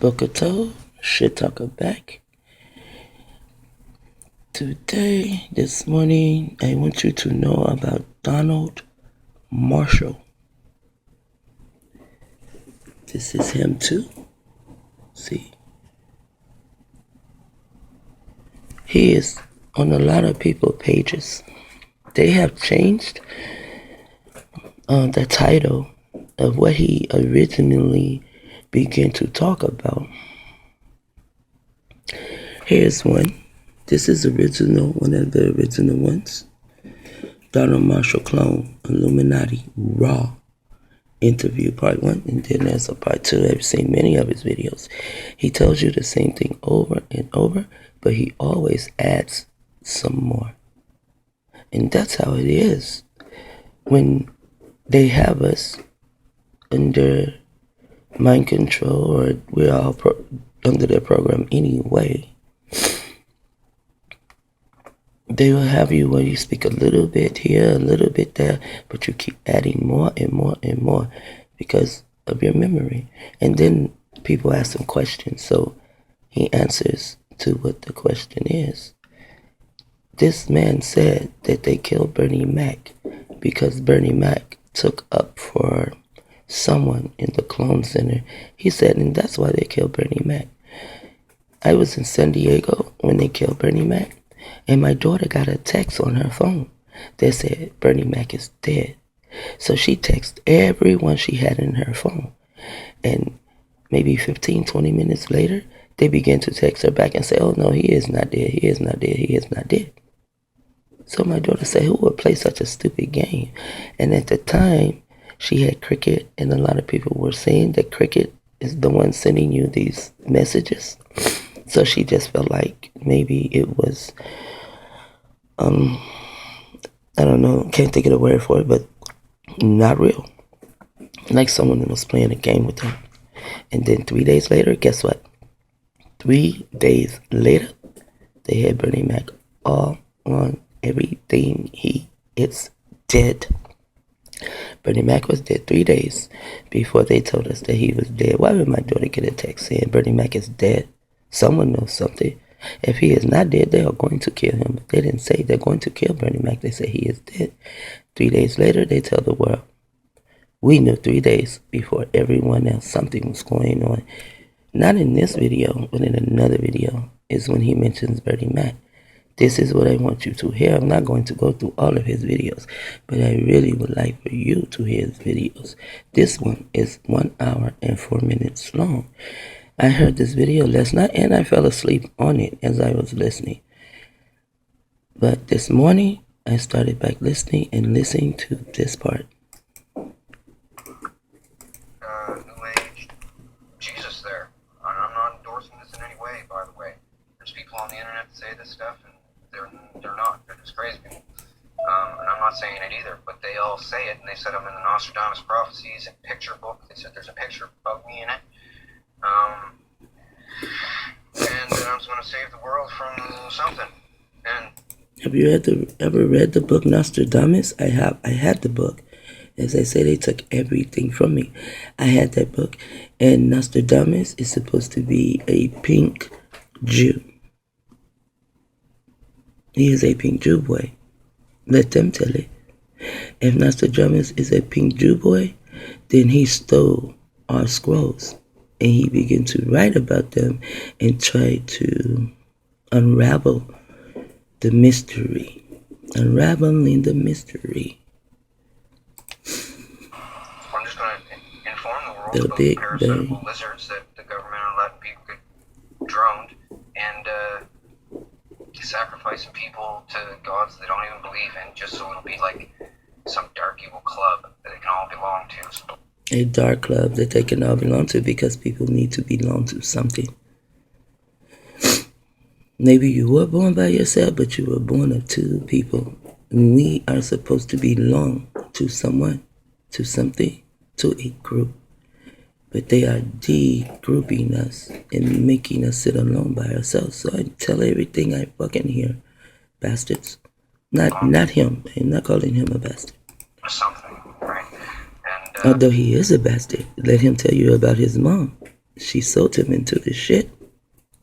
Bokato, Shit Talker back. Today, this morning, I want you to know about Donald Marshall. This is him too. See, he is on a lot of people's pages. They have changed the title of what he originally began to talk about. Here's one. This is one of the original ones. Donald Marshall clone, Illuminati, Raw interview part 1, and then there's a part 2. I've seen many of his videos. He tells you the same thing over and over, but he always adds some more. And that's how it is when they have us under mind control, or we're all under their program anyway. They will have you where you speak a little bit here, a little bit there, but you keep adding more and more and more because of your memory. And then people ask him questions, so he answers to what the question is. This man said that they killed Bernie Mac because Bernie Mac took up for someone in the clone center. He said, and that's why they killed Bernie Mac. I was in San Diego when they killed Bernie Mac, and my daughter got a text on her phone that said Bernie Mac is dead. So she texted everyone she had in her phone. And maybe 15, 20 minutes later, they began to text her back and say, oh no, he is not dead, he is not dead, he is not dead. So my daughter said, who would play such a stupid game? And at the time, she had Cricket, and a lot of people were saying that Cricket is the one sending you these messages. So she just felt like maybe it was, I don't know, can't think of the word for it, but not real. Like someone was playing a game with her. And then 3 days later, guess what? 3 days later, they had Bernie Mac all on everything. He is dead. Bernie Mac was dead 3 days before they told us that he was dead. Why would my daughter get a text saying Bernie Mac is dead? Someone knows something. If he is not dead, they are going to kill him. But they didn't say they're going to kill Bernie Mac. They say he is dead. 3 days later, they tell the world. We knew 3 days before everyone else something was going on. Not in this video, but in another video is when he mentions Bernie Mac. This is what I want you to hear. I'm not going to go through all of his videos, but I really would like for you to hear his videos. This one is 1 hour and 4 minutes long. I heard this video last night and I fell asleep on it as I was listening. But this morning, I started back listening and listening to this part. New Age Jesus there. I'm not endorsing this in any way, by the way. There's people on the internet that say this stuff, and they're not. They're just crazy people. And I'm not saying it either, but they all say it, and they said I'm in the Nostradamus Prophecies and picture book. They said there's a picture of me in it. And that I was going to save the world from something. And have you ever read the book Nostradamus? I have. I had the book. As I say, they took everything from me. I had that book. And Nostradamus is supposed to be a pink Jew. He is a pink Jew boy. Let them tell it. If Nostradamus is a pink Jew boy, then he stole our scrolls. And he began to write about them and try to unravel the mystery. Unraveling the mystery. I'm just going to inform the world The about Big the parasitical Bang. lizards that the government are letting people get droned and sacrificing people to gods they don't even believe in, just so it'll be like some dark evil club that they can all belong to. So A dark club that they can all belong to because people need to belong to something. Maybe you were born by yourself, but you were born of two people. We are supposed to belong to someone, to something, to a group. But they are de-grouping us and making us sit alone by ourselves. So I tell everything I fucking hear. Bastards. Not him. I'm not calling him a bastard. something, right? And Although he is a bastard, let him tell you about his mom. she sold him into this shit,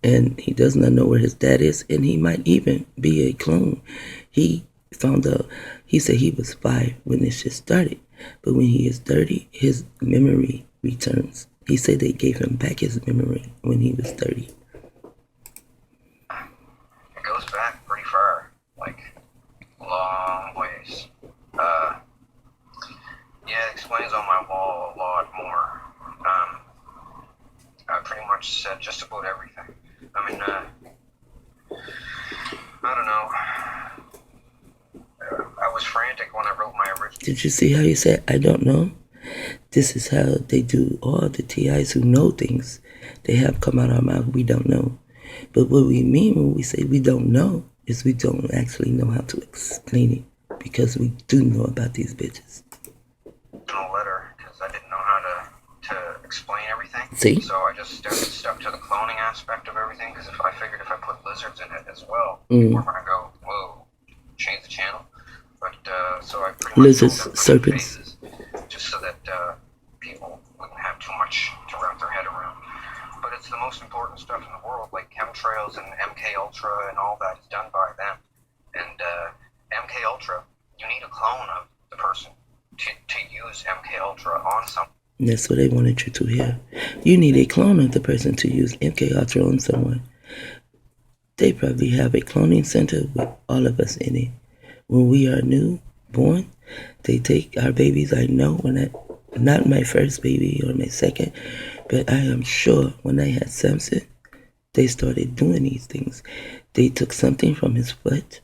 and he does not know where his dad is, and he might even be a clone. He found out, he said he was 5 when this shit started, but when he is 30, his memory returns. He said they gave him back his memory when he was 30. It goes back pretty far, like long ways. Yeah, it explains on my wall a lot more. I pretty much said just about everything. I mean, I don't know. I was frantic when I wrote my original. Did you see how he said, I don't know? This is how they do all the TIs who know things. They have come out of our mouth, we don't know. But what we mean when we say we don't know is we don't actually know how to explain it, because we do know about these bitches. Letter, because I didn't know how to explain everything. See? So I just stuck to the cloning aspect of everything, because I figured if I put lizards in it as well, we're gonna go, whoa, change the channel. But so I pretty much lizards, serpents, phases, just so that people wouldn't have too much to wrap their head around. But it's the most important stuff in the world, like chemtrails and MK Ultra and all that is done by them. And MK Ultra, you need a clone of the person to use MK Ultra on something. That's what they wanted you to hear. You need a clone of the person to use MK Ultra on someone. They probably have a cloning center with all of us in it. When we are newborn, they take our babies. I know when not my first baby or my second, but I am sure when I had Samson, they started doing these things. They took something from his foot.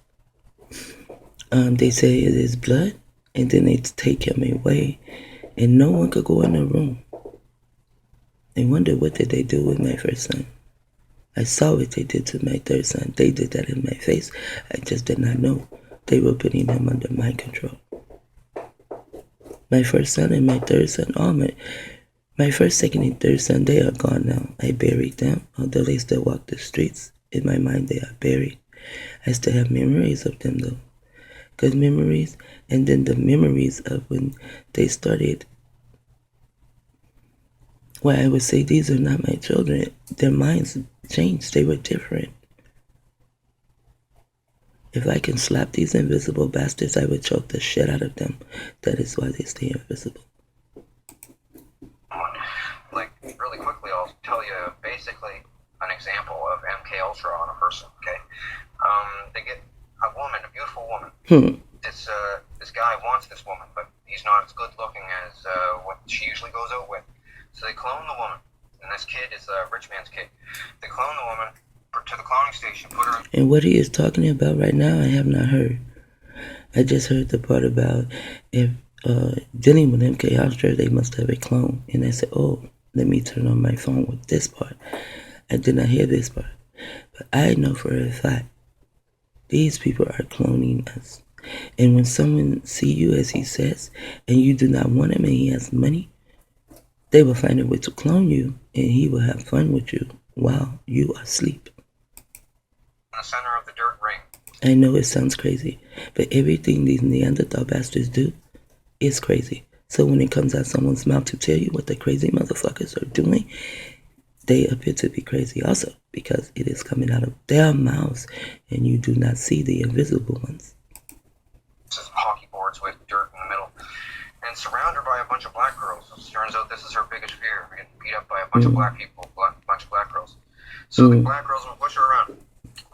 They say it is blood, and then they take him away, and no one could go in the room. I wonder what did they do with my first son. I saw what they did to my third son. They did that in my face. I just did not know. They were putting him under my control. My first son and my third son, my first, second, and third son, they are gone now. I buried them, although they still walk the streets. In my mind, they are buried. I still have memories of them, though. Good memories, and then the memories of when they started. Well, I would say these are not my children. Their minds changed. They were different. If I can slap these invisible bastards, I would choke the shit out of them. That is why they stay invisible. Like, really quickly, I'll tell you basically an example of MK Ultra on a person, okay? They get a woman, a beautiful woman. This guy wants this woman, but he's not as good looking as what she usually goes out with. So they clone the woman, and this kid is a rich man's kid. They clone the woman to the cloning station, put her in. And what he is talking about right now, I have not heard. I just heard the part about if dealing with MK Ultra, they must have a clone. And I said, oh, let me turn on my phone with this part. I did not hear this part. But I know for a fact, these people are cloning us. And when someone see you, as he says, and you do not want him and he has money, they will find a way to clone you, and he will have fun with you while you are asleep. In the center of the dirt ring. I know it sounds crazy, but everything these Neanderthal bastards do is crazy. So when it comes out someone's mouth to tell you what the crazy motherfuckers are doing, they appear to be crazy also, because it is coming out of their mouths, and you do not see the invisible ones. This is hockey boards with dirt in the middle, and surrounded by a bunch of black girls. It turns out this is her biggest fear, getting beat up by a bunch of black people, bunch of black girls. So the black girls will push her around.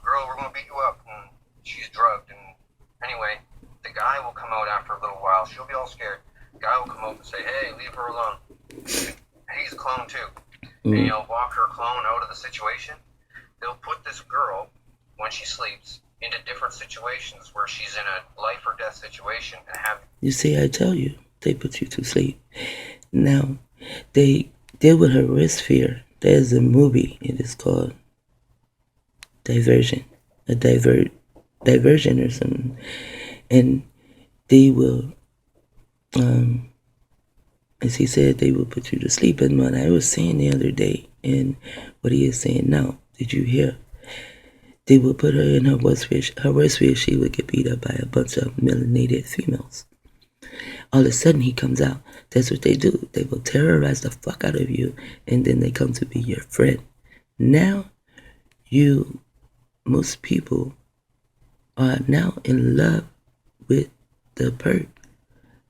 Girl, we're gonna beat you up. And she's drugged, and anyway, the guy will come out after a little while. She'll be all scared. The guy will come out and say, hey, leave her alone. He's a clone too. And he'll walk her clone out of the situation. They'll put this girl, when she sleeps, into different situations where she's in a life or death situation and have... You see, I tell you, they put you to sleep. Now, they deal with her risk fear. There's a movie, it is called Diversion. Diversion or something. And they will, as he said, they will put you to sleep. And what I was saying the other day, and what he is saying now, did you hear? They will put her in her worst fear. Her worst fear, she would get beat up by a bunch of melanated females. All of a sudden he comes out. That's what they do. They will terrorize the fuck out of you, and then they come to be your friend. Now, most people are now in love with the perp,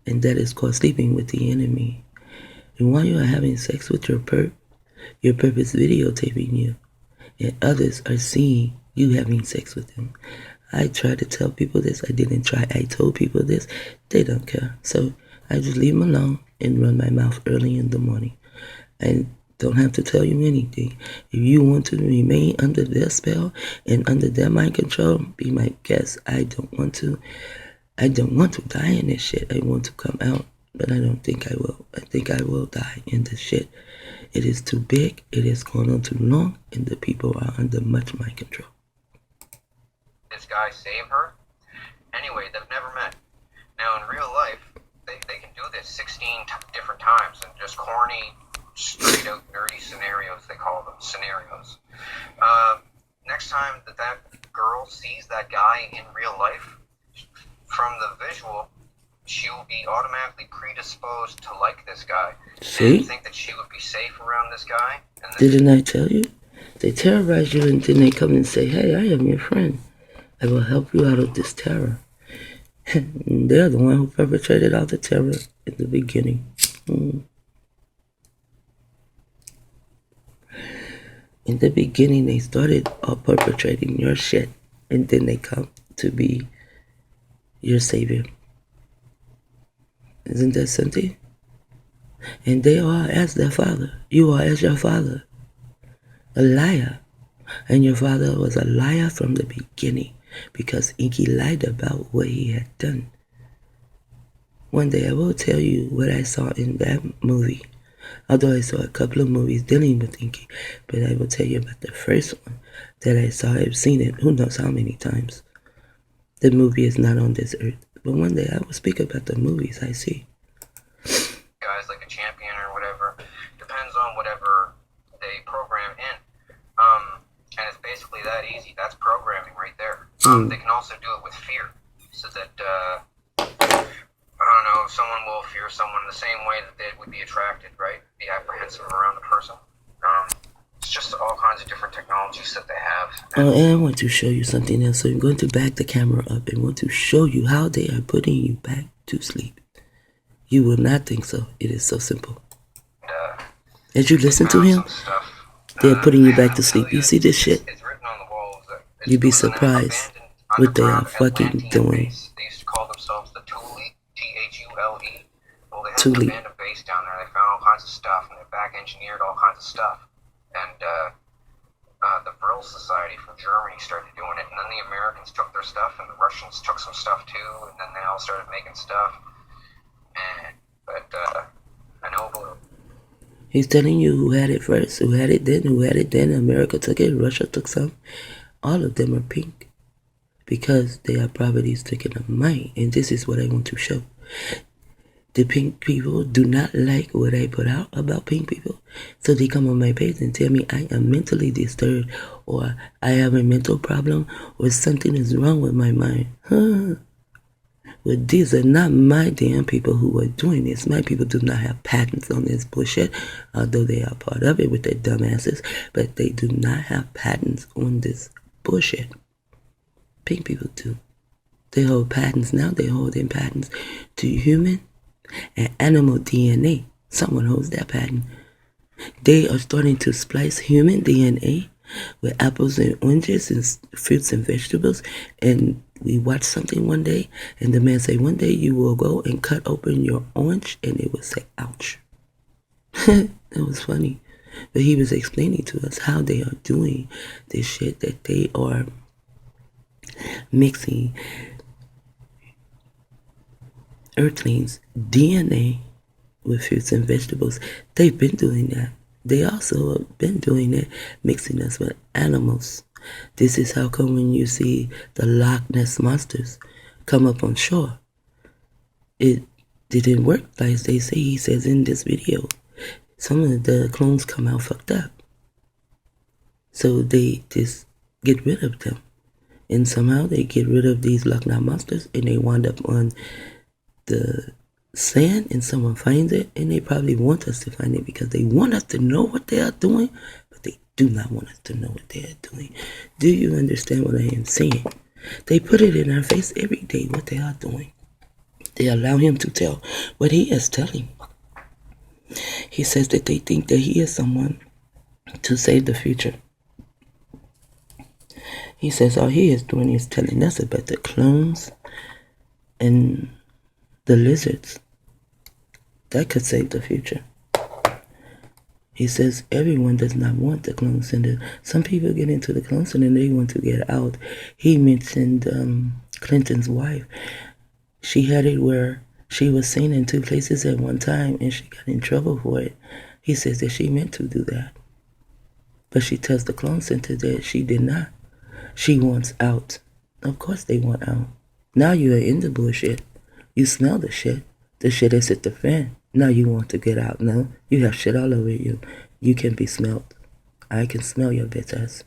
and that is called sleeping with the enemy. And while you are having sex with your perp is videotaping you, and others are seeing you having sex with them. I try to tell people this. I didn't try. I told people this. They don't care. So I just leave them alone and run my mouth early in the morning. I don't have to tell you anything. If you want to remain under their spell and under their mind control, be my guest. I don't want to die in this shit. I want to come out, but I don't think I will. I think I will die in this shit. It is too big, it has gone on too long, and the people are under much mind control. This guy save her? Anyway, they've never met. Now, in real life, they can do this 16 different times and just corny, straight out nerdy scenarios, they call them, scenarios. Next time that girl sees that guy in real life, from the visual, she will be automatically predisposed to like this guy. See? And think that she would be safe around this guy. And Didn't I tell you? They terrorize you and then they come and say, hey, I am your friend. I will help you out of this terror. And they're the one who perpetrated all the terror in the beginning. In the beginning, they started all perpetrating your shit. And then they come to be your savior. Isn't that something? And they are as their father. You are as your father. A liar. And your father was a liar from the beginning because Inky lied about what he had done. One day I will tell you what I saw in that movie. Although I saw a couple of movies dealing with Inky, but I will tell you about the first one that I saw. I've seen it who knows how many times. The movie is not on this earth. But one day I will speak about the movies I see. Guys like a champion or whatever, depends on whatever they program in. And it's basically that easy. That's programming right there. They can also do it with fear, so that I don't know, someone will fear someone the same way that they would be attracted, right? Be apprehensive around the person. It's just all kinds of different technologies that they have. And I want to show you something else. So I'm going to back the camera up and want to show you how they are putting you back to sleep. You will not think so. It is so simple. As you listen to him, they are putting you back to sleep. You see this shit? It's written on the walls. You'd be surprised what they are fucking doing. They used to call themselves the Thule, Thule. Well, they had Thule. an abandoned base down there. They found all kinds of stuff, and they back engineered all kinds of stuff. And the Brill Society from Germany started doing it, and then the Americans took their stuff, and the Russians took some stuff too, and then they all started making stuff. But I know about it. He's telling you who had it first, who had it then. America took it, Russia took some. All of them are pink because they are properties taken of mine. And this is what I want to show. The pink people do not like what I put out about pink people. So they come on my page and tell me I am mentally disturbed, or I have a mental problem, or something is wrong with my mind. Well, these are not my damn people who are doing this. My people do not have patents on this bullshit, although they are part of it with their dumbasses, but they do not have patents on this bullshit. Pink people do. They hold patents now. They hold in patents to human and animal DNA. Someone holds that patent. They are starting to splice human DNA with apples and oranges and fruits and vegetables. And we watched something one day, and the man said, one day you will go and cut open your orange, and it will say, ouch. It was funny. But he was explaining to us how they are doing this shit, that they are mixing earthlings' DNA with fruits and vegetables. They've been doing that. They also have been doing it, mixing us with animals. This is how come when you see the Loch Ness monsters come up on shore, it didn't work like they say. He says in this video, some of the clones come out fucked up. So they just get rid of them. And somehow they get rid of these Loch Ness monsters, and they wind up on the saying and someone finds it, and they probably want us to find it because they want us to know what they are doing, but they do not want us to know what they are doing. Do you understand what I am saying? They put it in our face every day what they are doing. They allow him to tell what he is telling. He says that they think that he is someone to save the future. He says all he is doing is telling us about the clones and the lizards that could save the future. He says everyone does not want the clone center. Some people get into the clone center and they want to get out. He mentioned Clinton's wife. She had it where she was seen in 2 places at one time and she got in trouble for it. He says that she meant to do that. But she tells the clone center that she did not. She wants out. Of course they want out. Now you are in the bullshit. You smell the shit. The shit is at the fan. Now you want to get out. No, you have shit all over you. You can be smelled. I can smell your bitch ass.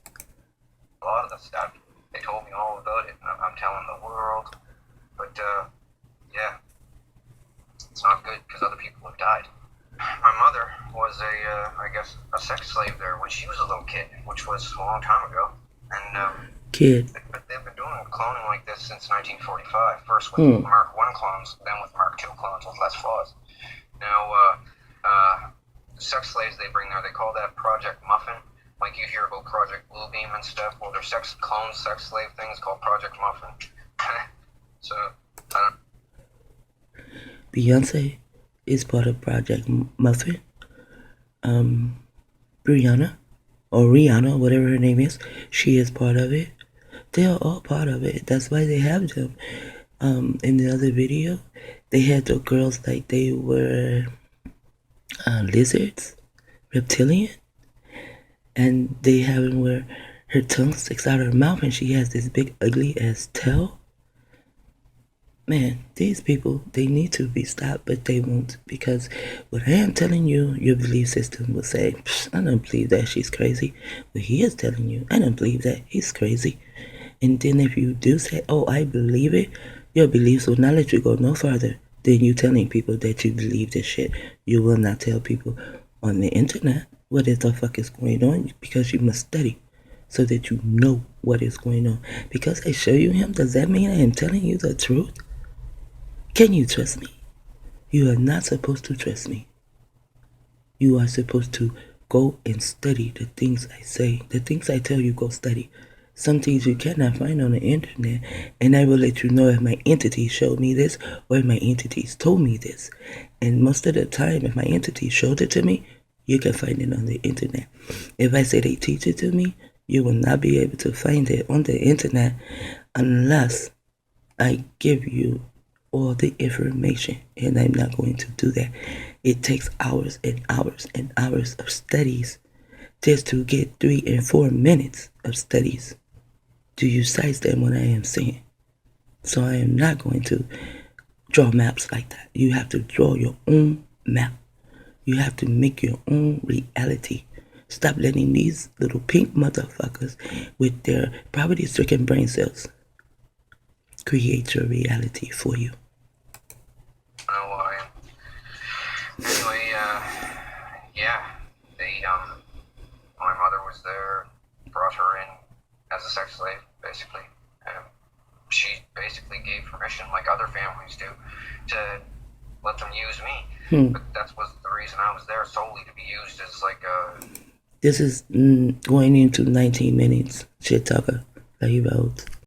A lot of the stuff, they told me all about it, and I'm telling the world. But, yeah, it's not good because other people have died. My mother was a sex slave there when she was a little kid, which was a long time ago. And, Kid. they've been doing cloning like this since 1945. First with Mark 1 clones, then with Mark 2 clones with less flaws. Now, sex slaves they bring there, they call that Project Muffin. Like you hear about Project Bluebeam and stuff. Well, their sex slave things called Project Muffin. So, I don't. Beyonce is part of Project Muffin. Brianna, or Rihanna, whatever her name is, she is part of it. They are all part of it. That's why they have them. In the other video, they had the girls like they were lizards, reptilian, and they have them where her tongue sticks out of her mouth and she has this big ugly ass tail. Man, these people, they need to be stopped, but they won't, because what I am telling you, your belief system will say, I don't believe that, she's crazy. But he is telling you, I don't believe that, he's crazy. And then if you do say, oh, I believe it, your beliefs will not let you go no further than you telling people that you believe this shit. You will not tell people on the internet what the fuck is going on, because you must study so that you know what is going on. Because I show you him, does that mean I am telling you the truth? Can you trust me? You are not supposed to trust me. You are supposed to go and study the things I say. The things I tell you, go study. Some things you cannot find on the internet, and I will let you know if my entity showed me this or if my entities told me this. And most of the time, if my entity showed it to me, you can find it on the internet. If I say they teach it to me, you will not be able to find it on the internet unless I give you all the information, and I'm not going to do that. It takes hours and hours and hours of studies just to get 3 and 4 minutes of studies. Do you sidestep what I am saying? So I am not going to draw maps like that. You have to draw your own map. You have to make your own reality. Stop letting these little pink motherfuckers with their poverty-stricken brain cells create your reality for you. Anyway, yeah, my mother was there, brought her in as a sex slave, basically. She basically gave permission, like other families do, to let them use me. But that was the reason I was there, solely to be used as like a... This is going into 19 minutes, shit talker, like you wrote.